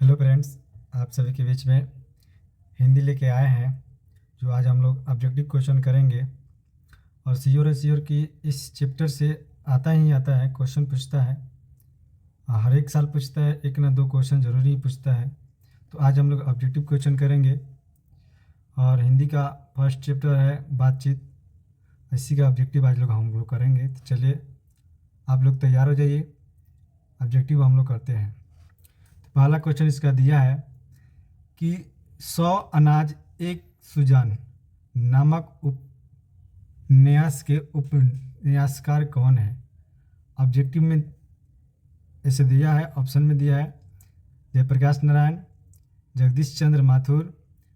Hello friends, आप सभी के बीच में हिंदी लेके आए हैं। जो आज हम लोग ऑब्जेक्टिव क्वेश्चन करेंगे और सी और की इस चैप्टर से आता है, क्वेश्चन पूछता है। हर एक साल पूछता है, एक ना दो क्वेश्चन ज़रूरी पूछता है। तो आज हम लोग ऑब्जेक्टिव क्वेश्चन करेंगे और हिंदी का फर्स्ट चैप्टर है बातचीत। इसी का ऑब्जेक्टिव आज लोग हम लोग करेंगे। तो चलिए, आप लोग तैयार हो जाइए, ऑब्जेक्टिव हम लोग करते हैं। तो पहला क्वेश्चन इसका दिया है कि 100 अनाज एक सुजान नामक उपन्यास के उपन्यासकार कौन है। ऑब्जेक्टिव में ऐसे दिया है, ऑप्शन में दिया है जयप्रकाश नारायण, जगदीश चंद्र माथुर,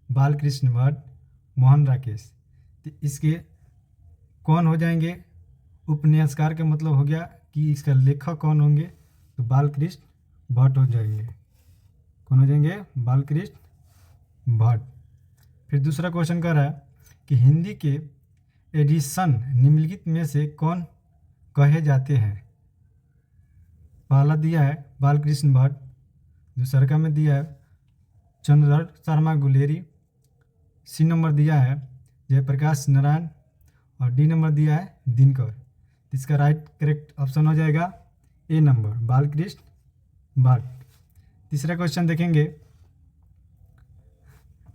बालकृष्ण भट्ट, मोहन राकेश। तो इसके कौन हो जाएंगे उपन्यासकार का मतलब हो गया कि इसका लेखक कौन होंगे, तो बालकृष्ण भट्ट हो जाएंगे। कौन हो जाएंगे? बालकृष्ण भट्ट। फिर दूसरा क्वेश्चन कह रहा है कि हिंदी के एडिशन निम्नलिखित में से कौन कहे जाते हैं। पहला दिया है बालकृष्ण भट्ट, दूसरा का में दिया है चंद्रधर शर्मा गुलेरी, सी नंबर दिया है जयप्रकाश नारायण और डी नंबर दिया है दिनकर। इसका राइट करेक्ट ऑप्शन हो जाएगा ए नंबर, बालकृष्ण भट्ट। तीसरा क्वेश्चन देखेंगे,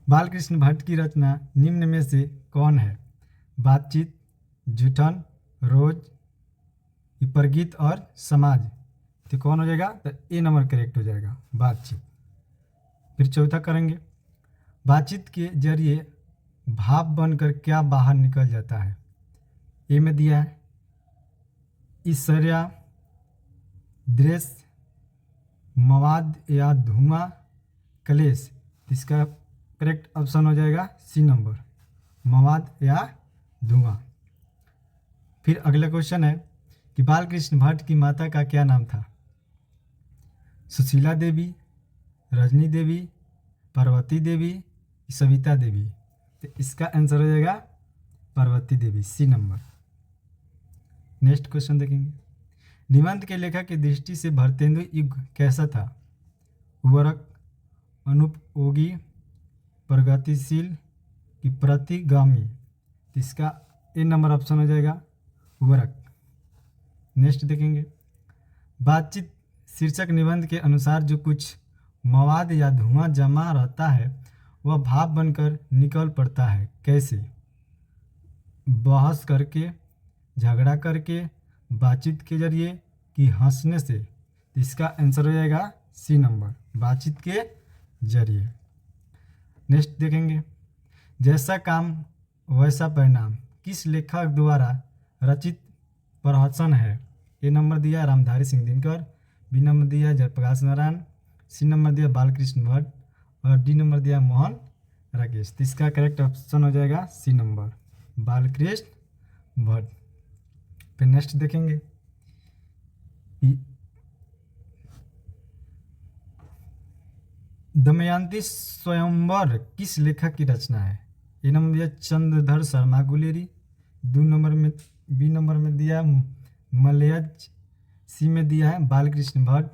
बालकृष्ण भट्ट की रचना निम्न में से कौन है। बातचीत, जूठन, रोज, विपरगीत और समाज। तो कौन हो जाएगा? तो ए नंबर करेक्ट हो जाएगा, बातचीत। फिर चौथा करेंगे, बातचीत के जरिए भाव बनकर क्या बाहर निकल जाता है। ए में दिया है ईर्ष्या, द्वेष, मवाद या धुआं, कलेश। इसका करेक्ट ऑप्शन हो जाएगा सी नंबर, मवाद या धुआं। फिर अगला क्वेश्चन है कि बालकृष्ण भट्ट की माता का क्या नाम था। सुशीला देवी, रजनी देवी, पार्वती देवी, सविता देवी। तो इसका आंसर हो जाएगा पार्वती देवी, सी नंबर। नेक्स्ट क्वेश्चन देखेंगे, निबंध के लेखक की दृष्टि से भारतेंदु युग कैसा था। उर्वरक, अनुपयोगी, प्रगतिशील कि प्रतिगामी। इसका ए नंबर ऑप्शन हो जाएगा उर्वरक। नेक्स्ट देखेंगे, बातचीत शीर्षक निबंध के अनुसार जो कुछ मवाद या धुआं जमा रहता है वह भाप बनकर निकल पड़ता है। कैसे? बहस करके, झगड़ा करके, बातचीत के जरिए कि हंसने से। इसका आंसर हो जाएगा सी नंबर, बातचीत के जरिए। नेक्स्ट देखेंगे, जैसा काम वैसा परिणाम किस लेखक द्वारा रचित प्रहसन है। ए नंबर दिया रामधारी सिंह दिनकर, बी नंबर दिया जयप्रकाश नारायण, सी नंबर दिया बालकृष्ण भट्ट और डी नंबर दिया मोहन राकेश। तो इसका करेक्ट ऑप्शन हो जाएगा सी नंबर, बालकृष्ण भट्ट। फिर नेक्स्ट देखेंगे, दमयंती स्वयंवर किस लेखक की रचना है। ए नंबर दिया चंद्रधर शर्मा गुलेरी, दो नंबर में बी नंबर में दिया मलयज, सी में दिया है बालकृष्ण भट्ट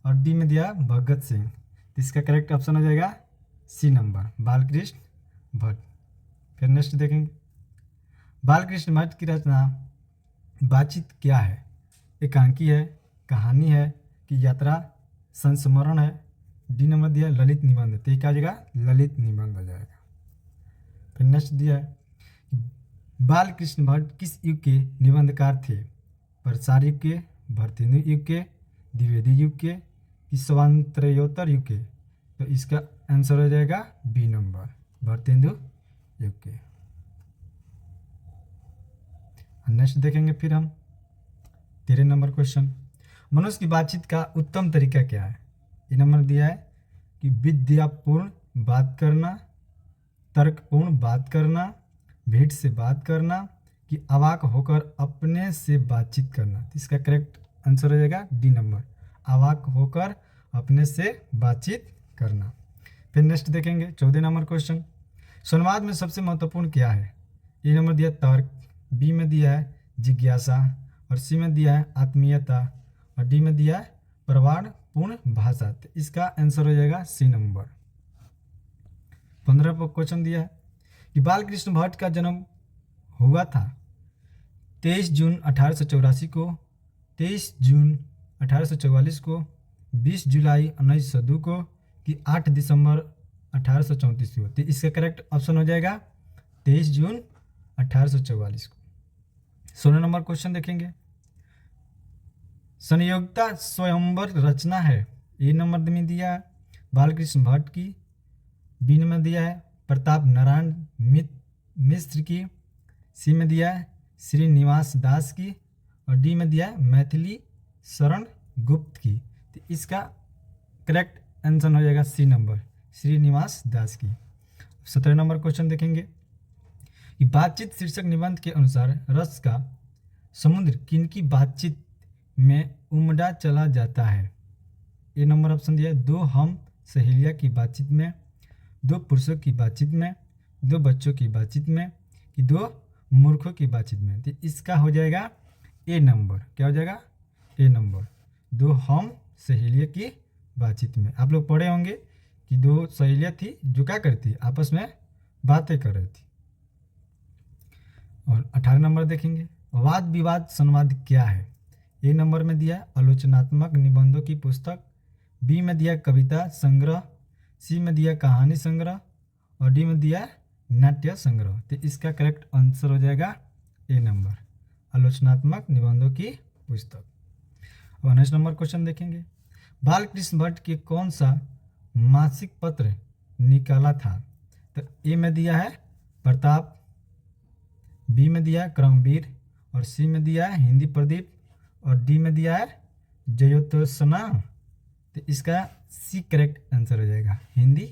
और डी में दिया भगत सिंह। तो इसका करेक्ट ऑप्शन हो जाएगा सी नंबर, बालकृष्ण भट्ट। फिर नेक्स्ट देखेंगे, बालकृष्ण भट्ट की रचना बातचीत क्या है। एकांकी है, कहानी है कि यात्रा, संस्मरण है। डी नंबर दिया ललित निबंध। तो क्या हो जाएगा? ललित निबंध हो जाएगा। फिर नेक्स्ट दिया है, बालकृष्ण भट्ट किस युग के निबंधकार थे। परसार युग के, भारतेंदु युग के, द्विवेदी युग के कि स्वातंत्र्योत्तर युग के। तो इसका आंसर हो जाएगा बी नंबर, भारतेंदु युग के। नेक्स्ट देखेंगे फिर हम 13 नंबर क्वेश्चन, मनुष्य की बातचीत का उत्तम तरीका क्या है। ये नंबर दिया है कि विद्यापूर्ण बात करना, तर्कपूर्ण बात करना, भीड़ से बात करना कि अवाक होकर अपने से बातचीत करना। तो इसका करेक्ट आंसर हो जाएगा डी नंबर, अवाक होकर अपने से बातचीत करना। फिर नेक्स्ट देखेंगे 14 नंबर क्वेश्चन, संवाद में सबसे महत्वपूर्ण क्या है। ए नंबर दिया तर्क, बी में दिया है जिज्ञासा और सी में दिया है आत्मीयता और डी में दिया है प्रमाण पूर्ण भाषा। तो इसका आंसर हो जाएगा सी नंबर। 15 पर क्वेश्चन दिया है कि बाल कृष्ण भट्ट का जन्म हुआ था 23 जून 1884 को, 23 जून 1844 को, 20 जुलाई 1902 को, कि 8 दिसंबर 1834 को। तो इसका करेक्ट ऑप्शन हो जाएगा 23 जून 1844 को। 16 नंबर क्वेश्चन देखेंगे, संयोगता स्वयंवर रचना है, ए नंबर में दिया है बालकृष्ण भट्ट की, बी नंबर दिया है प्रताप नारायण मिश्र की, सी में दिया है श्रीनिवास दास की, और डी में दिया है मैथिली शरण गुप्त की। तो इसका करेक्ट आंसर हो जाएगा सी नंबर, श्रीनिवास दास की। 17 नंबर क्वेश्चन देखेंगे कि बातचीत शीर्षक निबंध के अनुसार रस का समुद्र किनकी बातचीत में उमड़ा चला जाता है। ए नंबर ऑप्शन दिया है दो हम सहेलिया की बातचीत में, दो पुरुषों की बातचीत में, दो बच्चों की बातचीत में, कि दो मूर्खों की बातचीत में। तो इसका हो जाएगा ए नंबर। क्या हो जाएगा? ए नंबर, दो हम सहेलिया की बातचीत में। आप लोग पढ़े होंगे कि दो सहेलियाँ थी जो क्या करती आपस में बातें कर रही थी। और 18 नंबर देखेंगे, वाद विवाद संवाद क्या है। ए नंबर में दिया आलोचनात्मक निबंधों की पुस्तक, बी में दिया कविता संग्रह, सी में दिया कहानी संग्रह, और डी में दिया नाट्य संग्रह। तो इसका करेक्ट आंसर हो जाएगा ए नंबर, आलोचनात्मक निबंधों की पुस्तक। और 19 नंबर क्वेश्चन देखेंगे, बालकृष्ण भट्ट के कौन सा मासिक पत्र निकाला था। तो ए में दिया है प्रताप, बी में दिया है क्रमवीर, और सी में दिया है हिंदी प्रदीप, और डी में दिया है जयोत्सना। तो इसका सी करेक्ट आंसर हो जाएगा, हिंदी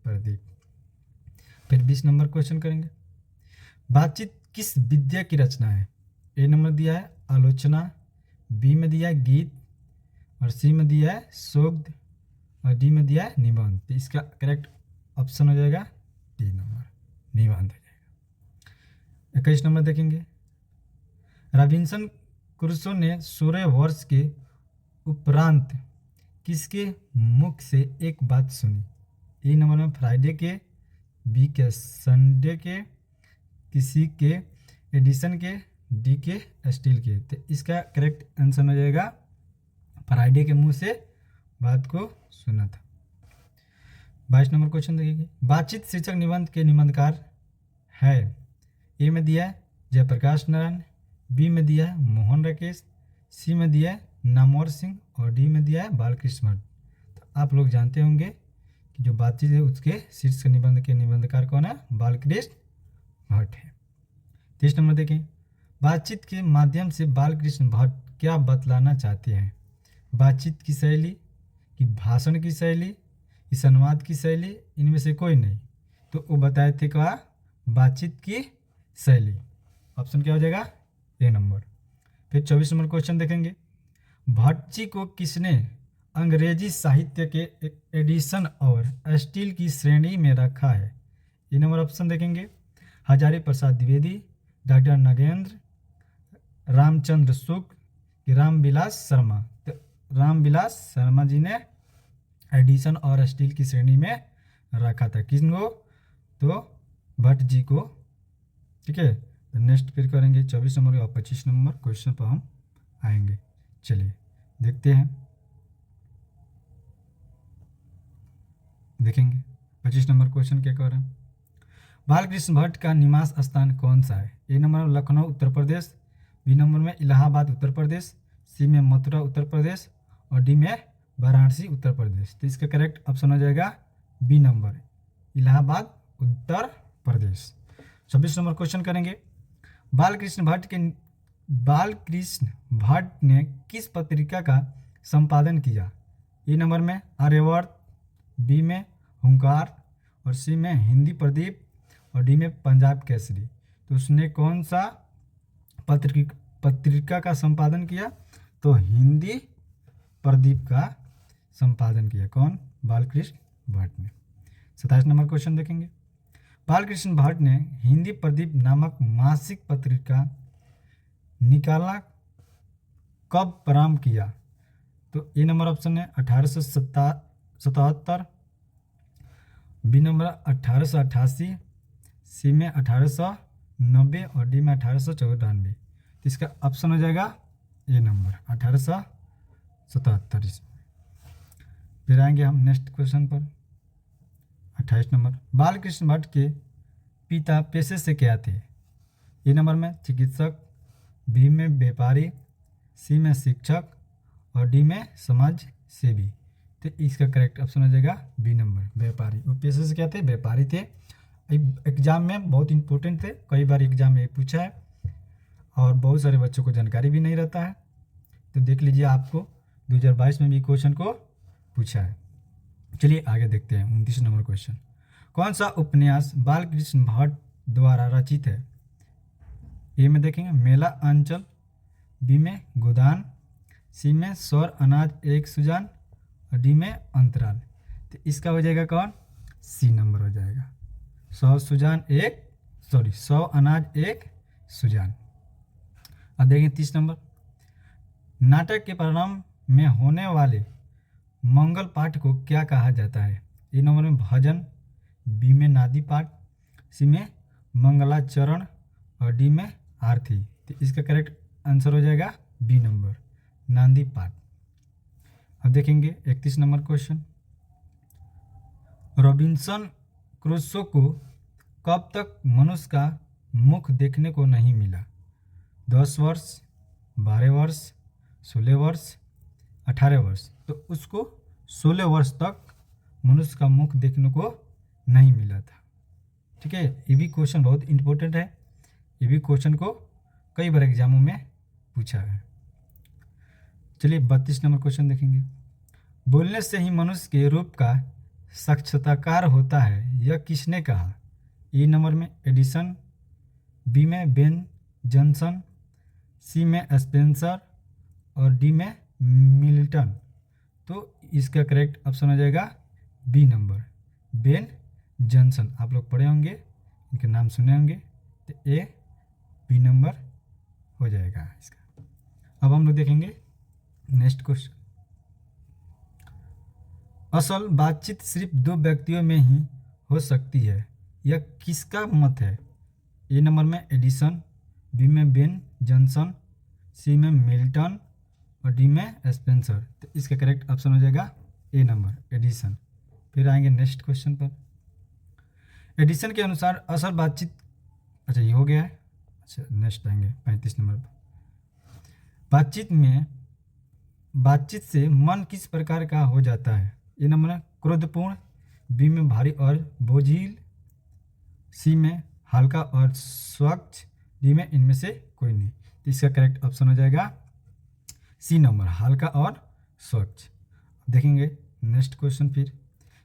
प्रदीप। फिर 20 नंबर क्वेश्चन करेंगे, बातचीत किस विद्या की रचना है। ए नंबर दिया है आलोचना, बी में दिया है गीत, और सी में दिया है शोध, और डी में दिया है निबंध। तो इसका करेक्ट ऑप्शन हो जाएगा डी नंबर, निबंध हो जाएगा। 21 नंबर देखेंगे, रॉबिन्सन क्रूसो ने 16 वर्ष के उपरांत किसके मुख से एक बात सुनी। ए नंबर में फ्राइडे के, बी के संडे के, किसी के एडिसन के, डी के स्टील के। तो इसका करेक्ट आंसर हो जाएगा फ्राइडे के मुंह से बात को सुना था। 22 नंबर क्वेश्चन देखिए, बातचीत शीर्षक निबंध के निबंधकार है। ए में दिया है जयप्रकाश नारायण, बी में दिया है मोहन राकेश, सी में दिया है नामवर सिंह, और डी में दिया है बालकृष्ण भट्ट। तो आप लोग जानते होंगे कि जो बातचीत है उसके शीर्षक निबंध के निबंधकार कौन है, बालकृष्ण भट्ट है। 23 नंबर देखें, बातचीत के माध्यम से बालकृष्ण भट्ट क्या बतलाना चाहते हैं। बातचीत की शैली, कि भाषण की शैली, कि संवाद की शैली, इनमें से कोई नहीं। तो वो बताए थे क्या, बातचीत की शैली। ऑप्शन क्या हो जाएगा, ए नंबर। फिर 24 नंबर क्वेश्चन देखेंगे, भट्ट जी को किसने अंग्रेजी साहित्य के एडिशन और स्टील की श्रेणी में रखा है। ये नंबर ऑप्शन देखेंगे, हजारी प्रसाद द्विवेदी, डॉक्टर नगेंद्र, रामचंद्र शुक्ल, कि रामविलास शर्मा। तो रामविलास शर्मा जी ने एडिशन और स्टील की श्रेणी में रखा था किसको, तो भट्ट जी को। ठीक है, तो नेक्स्ट फिर करेंगे 24 नंबर और 25 नंबर क्वेश्चन पर हम आएंगे। चलिए देखते हैं, देखेंगे 25 नंबर क्वेश्चन क्या कह रहे हैं। बालकृष्ण भट्ट का निवास स्थान कौन सा है। ए नंबर में लखनऊ उत्तर प्रदेश, बी नंबर में इलाहाबाद उत्तर प्रदेश, सी में मथुरा उत्तर प्रदेश, और डी में वाराणसी उत्तर प्रदेश। तो इसका करेक्ट ऑप्शन हो जाएगा B number, Allahabad Uttar Pradesh. 26 number question करेंगे, बालकृष्ण भट्ट ने किस पत्रिका का संपादन किया। ए नंबर में आर्यवर्त, बी में हुंकार, और सी में हिंदी प्रदीप, और डी में पंजाब केसरी। तो उसने कौन सा पत्रिका का संपादन किया, तो हिंदी प्रदीप का संपादन किया। कौन, बालकृष्ण भट्ट ने। 27 नंबर क्वेश्चन देखेंगे, बालकृष्ण भट्ट ने हिंदी प्रदीप नामक मासिक पत्रिका निकाला कब प्रारंभ किया। तो ए नंबर ऑप्शन है 1877, बी नंबर 1888, सी में 1890 और डी में 1894। तो इसका ऑप्शन हो जाएगा ए नंबर 1877 इसमें। फिर आएंगे हम नेक्स्ट क्वेश्चन पर 28 नंबर। बालकृष्ण भट्ट के पिता पेशे से क्या थे? ए नंबर में चिकित्सक, बी में व्यापारी, सी में शिक्षक और डी में समाज सेवी। तो इसका करेक्ट ऑप्शन हो जाएगा बी नंबर व्यापारी। वो पेशे से क्या थे? व्यापारी थे। एग्जाम में बहुत इंपॉर्टेंट थे, कई बार एग्जाम में पूछा है और बहुत सारे बच्चों को जानकारी भी नहीं रहता है। तो देख लीजिए, आपको 2022 में भी क्वेश्चन को पूछा है। चलिए आगे देखते हैं 29 नंबर क्वेश्चन। कौन सा उपन्यास बालकृष्ण भट्ट द्वारा रचित है? ए में देखेंगे मेला अंचल, बी में गोदान, सी में सौर अनाज एक सुजान और डी में अंतराल। तो इसका हो जाएगा कौन? सी नंबर हो जाएगा। 100 अनाज एक सुजान। अब देखेंगे 30 नंबर। नाटक के प्रारंभ में होने वाले मंगल पाठ को क्या कहा जाता है? ए नंबर में भजन, बी में नादी पाठ, सी में मंगलाचरण और डी में आरती। तो इसका करेक्ट आंसर हो जाएगा बी नंबर नांदी पाठ। अब देखेंगे 31 नंबर क्वेश्चन। रॉबिन्सन क्रूसो को कब तक मनुष्य का मुख देखने को नहीं मिला? 10 वर्ष, 12 वर्ष, 16 वर्ष, 18 वर्ष। तो उसको 16 वर्ष तक मनुष्य का मुख देखने को नहीं मिला था। ठीक है, ये भी क्वेश्चन बहुत इंपॉर्टेंट है। ये भी क्वेश्चन को कई बार एग्जामों में पूछा है। चलिए 32 नंबर क्वेश्चन देखेंगे। बोलने से ही मनुष्य के रूप का साक्षात्कार होता है, यह किसने कहा? ए नंबर में एडिसन, बी में बेन जॉनसन, सी में स्पेंसर और डी में मिल्टन। तो इसका करेक्ट ऑप्शन हो जाएगा बी नंबर बेन जॉनसन। आप लोग पढ़े होंगे, इनके नाम सुने होंगे। तो ए बी नंबर हो जाएगा इसका। अब हम लोग देखेंगे नेक्स्ट क्वेश्चन। असल बातचीत सिर्फ 2 व्यक्तियों में ही हो सकती है, यह किसका मत है? ए नंबर में एडिसन, बी में बेन जॉनसन, सी में मिल्टन और डी में स्पेंसर। तो इसका करेक्ट ऑप्शन हो जाएगा ए नंबर एडिसन। फिर आएंगे नेक्स्ट क्वेश्चन पर। एडिसन के अनुसार असल बातचीत, अच्छा ये हो गया है। अच्छा नेक्स्ट आएंगे 35 नंबर पर। बातचीत से मन किस प्रकार का हो जाता है? ए नंबर में क्रोधपूर्ण, बी में भारी और बोझिल, सी में हल्का और स्वच्छ, डी में इनमें से कोई नहीं। तो इसका करेक्ट ऑप्शन हो जाएगा सी नंबर हल्का और स्वच्छ। देखेंगे नेक्स्ट क्वेश्चन। फिर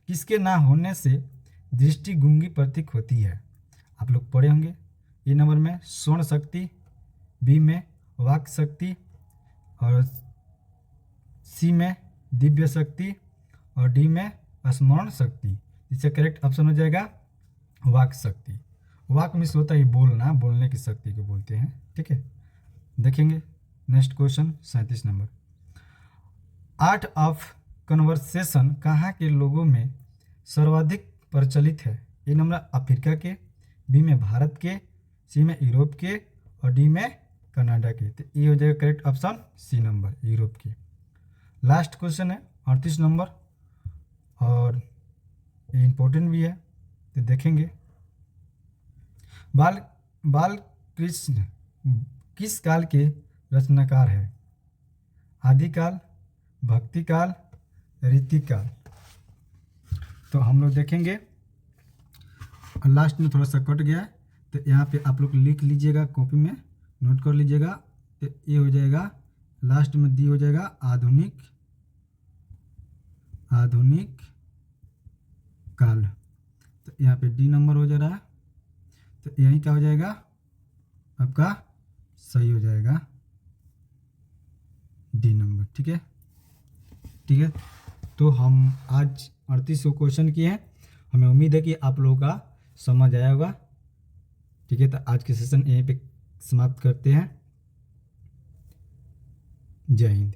किसके ना होने से दृष्टि गूंगी प्रतीक होती है? आप लोग पढ़े होंगे। ए नंबर में स्वर्ण शक्ति, बी में वाक शक्ति और सी में दिव्य शक्ति और डी में स्मरण शक्ति। इसका करेक्ट ऑप्शन हो जाएगा वाक शक्ति। वाक मीन्स होता है बोलना, बोलने की शक्ति को बोलते हैं। ठीक है, देखेंगे next question 37 number. Art of conversation कहाँ के लोगों में सर्वाधिक प्रचलित है? ए नंबर अफ्रीका के, बी में भारत के, सी में यूरोप के और डी में कनाडा के। तो ये हो जाएगा correct option C number Europe के। लास्ट क्वेश्चन है 38 नंबर और ये इम्पोर्टेंट भी है, तो देखेंगे। बाल कृष्ण किस काल के रचनाकार है? आदिकाल, भक्तिकाल, रीतिकाल। तो हम लोग देखेंगे, लास्ट में थोड़ा सा कट गया है, तो यहाँ पे आप लोग लिख लीजिएगा, कॉपी में नोट कर लीजिएगा। तो ये हो जाएगा लास्ट में दी हो जाएगा आधुनिक काल। तो यहाँ पे डी नंबर हो जा रहा है, तो यही क्या हो जाएगा आपका सही हो जाएगा डी नंबर। ठीक है, ठीक है। तो हम आज 38 क्वेश्चन किए हैं। हमें उम्मीद है कि आप लोगों का समझ आया होगा। ठीक है, तो आज के सेशन यहीं पे समाप्त करते हैं। जय हिंद।